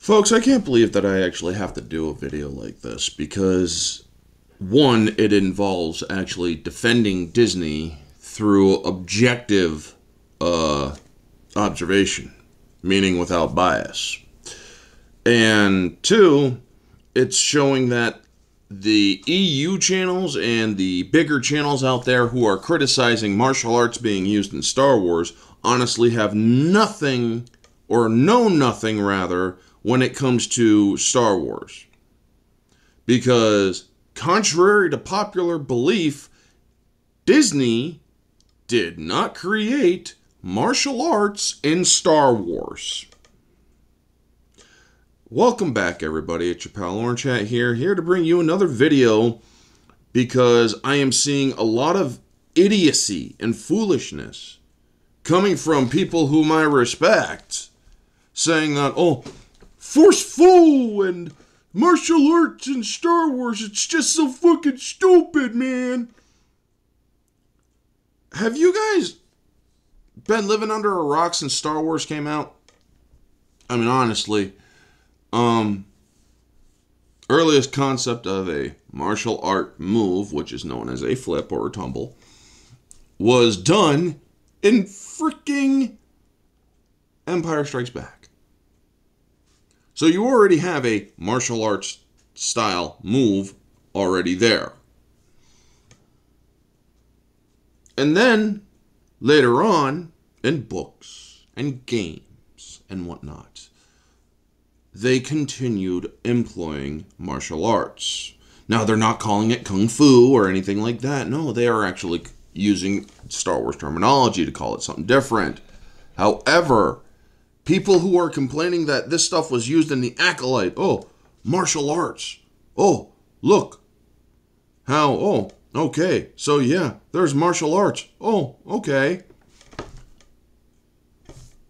Folks, I can't believe that I actually have to do a video like this because, one, it involves actually defending Disney through objective observation, meaning without bias. And two, it's showing that the EU channels and the bigger channels out there who are criticizing martial arts being used in Star Wars honestly have nothing, or know nothing rather, when it comes to Star Wars. Because, contrary to popular belief, Disney did not create martial arts in Star Wars. Welcome back, everybody. It's your pal Orange Hat here to bring you another video because I am seeing a lot of idiocy and foolishness coming from people whom I respect, saying that, oh, forceful and martial arts in Star Wars, it's just so fucking stupid, man. Have you guys been living under a rock since Star Wars came out? I mean, honestly, earliest concept of a martial art move, which is known as a flip or a tumble, was done in freaking Empire Strikes Back. So you already have a martial arts style move already there. And then, later on, in books and games and whatnot, they continued employing martial arts. Now, they're not calling it kung fu or anything like that. No, they are actually using Star Wars terminology to call it something different. However, people who are complaining that this stuff was used in the Acolyte, oh, martial arts. Oh, look. How, oh, okay. So, yeah, there's martial arts. Oh, okay.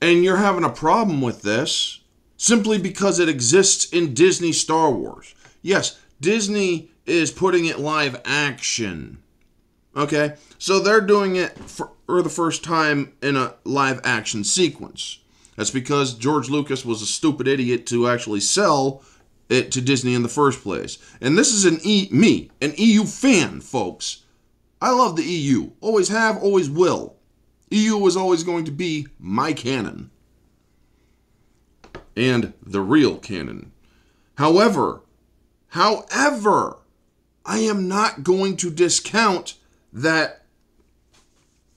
And you're having a problem with this simply because it exists in Disney Star Wars. Yes, Disney is putting it live action. Okay? So they're doing it for the first time in a live action sequence. That's because George Lucas was a stupid idiot to actually sell it to Disney in the first place. And this is an EU fan, folks. I love the EU. Always have, always will. EU is always going to be my canon. And the real canon. However, I am not going to discount that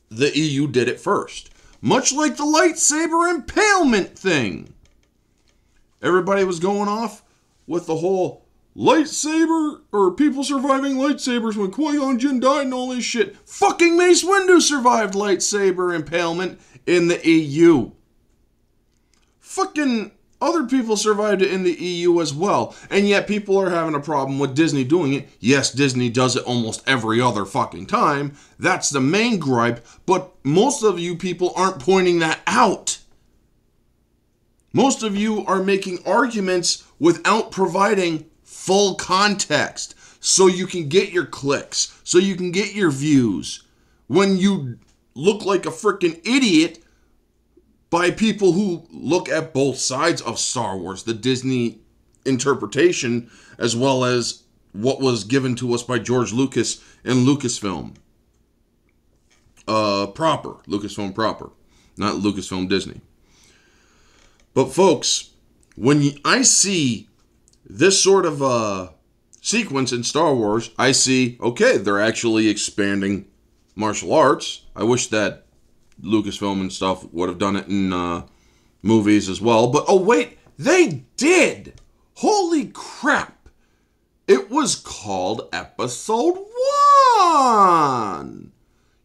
the EU did it first. Much like the lightsaber impalement thing. Everybody was going off with the whole lightsaber, or people surviving lightsabers when Qui-Gon Jinn died and all this shit. Fucking Mace Windu survived lightsaber impalement in the EU. Fucking other people survived it in the EU as well. And yet people are having a problem with Disney doing it. Yes, Disney does it almost every other fucking time. That's the main gripe. But most of you people aren't pointing that out. Most of you are making arguments without providing full context. So you can get your clicks. So you can get your views. When you look like a freaking idiot by people who look at both sides of Star Wars, the Disney interpretation, as well as what was given to us by George Lucas and Lucasfilm. Lucasfilm proper, not Lucasfilm Disney. But folks, when I see this sort of sequence in Star Wars, I see, okay, they're actually expanding martial arts. I wish that Lucasfilm and stuff would have done it in movies as well. But, oh wait, they did! Holy crap! It was called Episode 1!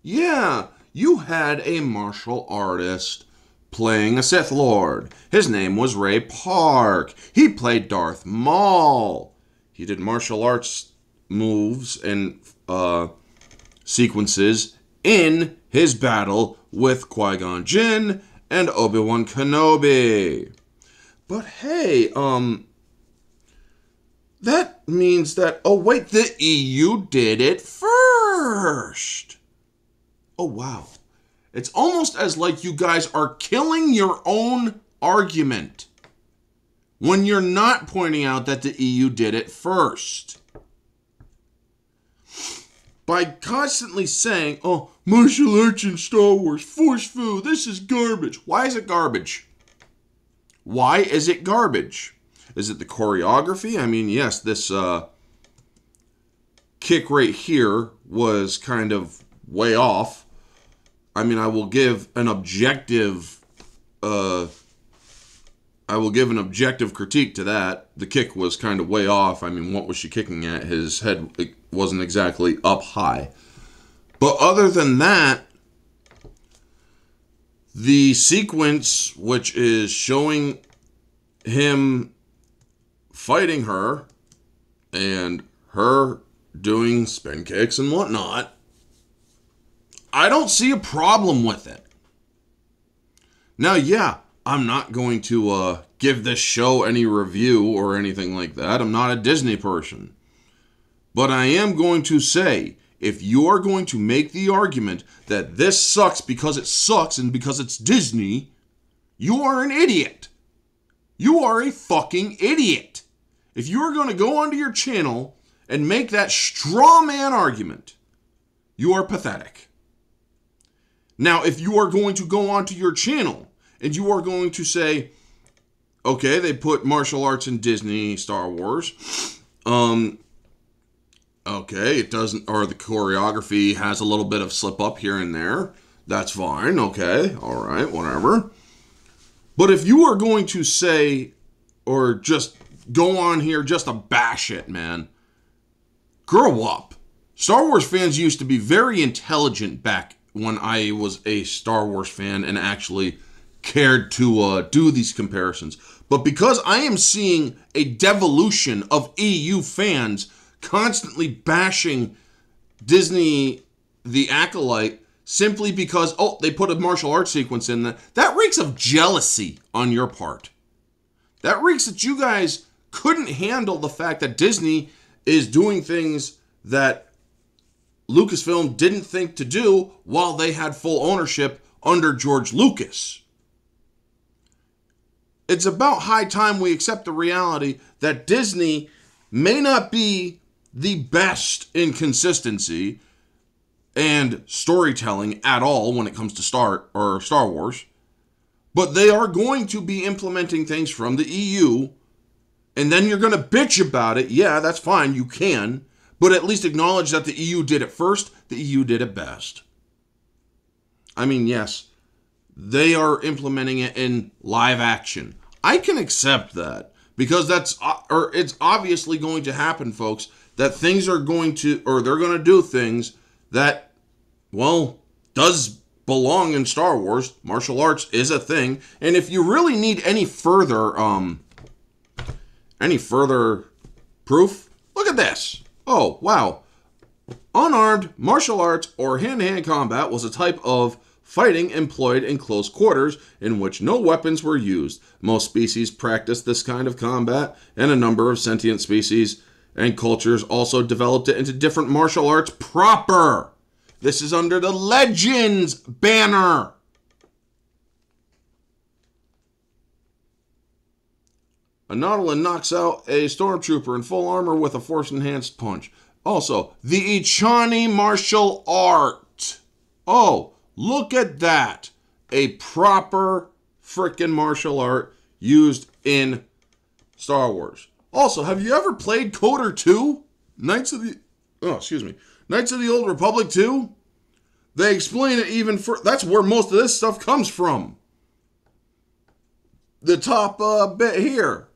Yeah, you had a martial artist playing a Sith Lord. His name was Ray Park. He played Darth Maul. He did martial arts moves and sequences in his battle with Qui-Gon Jinn and Obi-Wan Kenobi. But hey, that means that, oh wait, the EU did it first. Oh wow. It's almost as like you guys are killing your own argument when you're not pointing out that the EU did it first? By constantly saying, oh, martial arts in Star Wars, force food, this is garbage. Why is it garbage? Why is it garbage? Is it the choreography? I mean, yes, this kick right here was kind of way off. I mean, I will give an objective critique to that. The kick was kind of way off. I mean, what was she kicking at? His head wasn't exactly up high. But other than that, the sequence, which is showing him fighting her and her doing spin kicks and whatnot, I don't see a problem with it. Now, yeah, I'm not going to give this show any review or anything like that. I'm not a Disney person. But I am going to say, if you are going to make the argument that this sucks because it sucks and because it's Disney, you are an idiot. You are a fucking idiot. If you are going to go onto your channel and make that straw man argument, you are pathetic. Now, if you are going to go onto your channel and you are going to say, okay, they put martial arts in Disney Star Wars, okay, it doesn't, or the choreography has a little bit of slip up here and there, that's fine, okay, all right, whatever. But if you are going to say, or just go on here just to bash it, man, grow up. Star Wars fans used to be very intelligent back when I was a Star Wars fan and actually cared to do these comparisons. But because I am seeing a devolution of EU fans constantly bashing Disney, the Acolyte, simply because, oh, they put a martial arts sequence in there, that reeks of jealousy on your part. That reeks that you guys couldn't handle the fact that Disney is doing things that Lucasfilm didn't think to do while they had full ownership under George Lucas. It's about high time we accept the reality that Disney may not be the best in consistency and storytelling at all when it comes to Star Wars, but they are going to be implementing things from the EU, and then you're going to bitch about it. Yeah, that's fine, you can, but at least acknowledge that the EU did it first, the EU did it best. I mean, yes, they are implementing it in live action. I can accept that because it's obviously going to happen, folks, that things are going to, or they're going to do things that, well, does belong in Star Wars. Martial arts is a thing. And if you really need any further proof, look at this. Oh, wow. Unarmed martial arts or hand-to-hand combat was a type of fighting employed in close quarters in which no weapons were used. Most species practiced this kind of combat, and a number of sentient species and cultures also developed it into different martial arts proper. This is under the Legends banner. A Nautilus knocks out a stormtrooper in full armor with a force-enhanced punch. Also, the Ichani martial art. Oh, look at that. A proper frickin' martial art used in Star Wars. Also, have you ever played Coder 2? Knights of the Old Republic 2? They explain it even further. That's where most of this stuff comes from. The top bit here.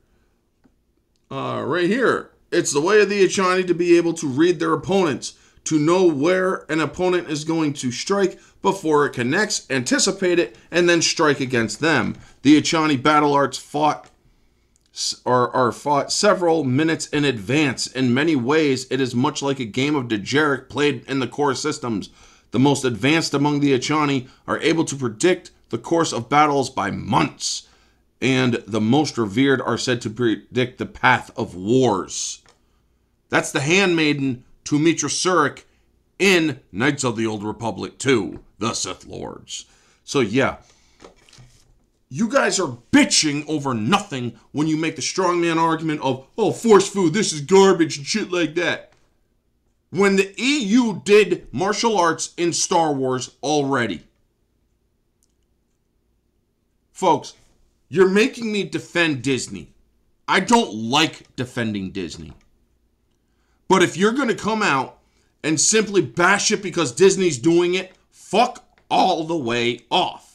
Right here. It's the way of the Ichani to be able to read their opponents, to know where an opponent is going to strike before it connects, anticipate it, and then strike against them. The Ichani battle arts are fought several minutes in advance. In many ways, it is much like a game of Dejarik played in the core systems. The most advanced among the Ichani are able to predict the course of battles by months, and the most revered are said to predict the path of wars. That's the handmaiden to Mitra Surik in Knights of the Old Republic 2, the Sith Lords. So yeah, you guys are bitching over nothing when you make the strongman argument of, oh, force food, this is garbage and shit like that. When the EU did martial arts in Star Wars already. Folks, you're making me defend Disney. I don't like defending Disney. But if you're going to come out and simply bash it because Disney's doing it, fuck all the way off.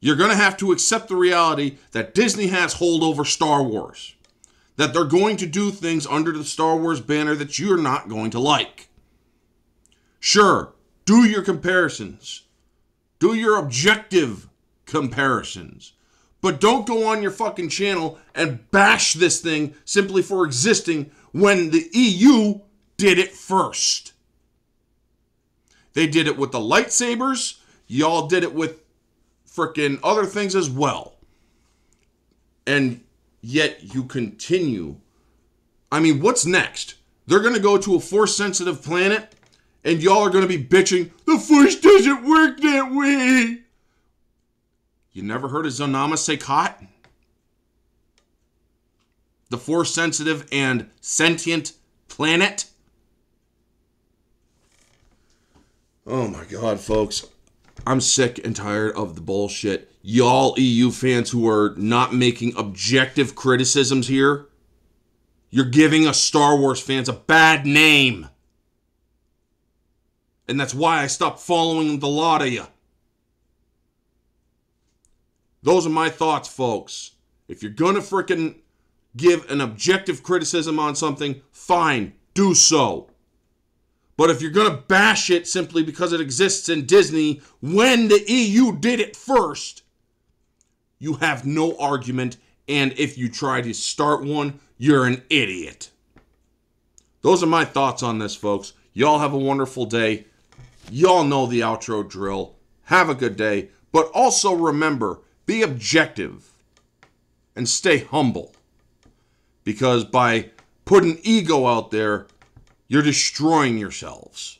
You're going to have to accept the reality that Disney has hold over Star Wars. That they're going to do things under the Star Wars banner that you're not going to like. Sure, do your comparisons. Do your objective comparisons. But don't go on your fucking channel and bash this thing simply for existing when the EU did it first. They did it with the lightsabers. Y'all did it with frickin' other things as well. And yet you continue. I mean, what's next? They're going to go to a Force-sensitive planet, and y'all are going to be bitching, the Force doesn't work that way. You never heard of Zonama Sekot? The Force-sensitive and sentient planet? Oh my God, folks. I'm sick and tired of the bullshit. Y'all EU fans who are not making objective criticisms here, you're giving us Star Wars fans a bad name. And that's why I stopped following the lot of you. Those are my thoughts, folks. If you're gonna frickin' give an objective criticism on something, fine, do so. But if you're gonna bash it simply because it exists in Disney when the EU did it first, you have no argument, and if you try to start one, you're an idiot. Those are my thoughts on this, folks. Y'all have a wonderful day. Y'all know the outro drill. Have a good day. But also remember, be objective and stay humble. Because by putting ego out there, you're destroying yourselves.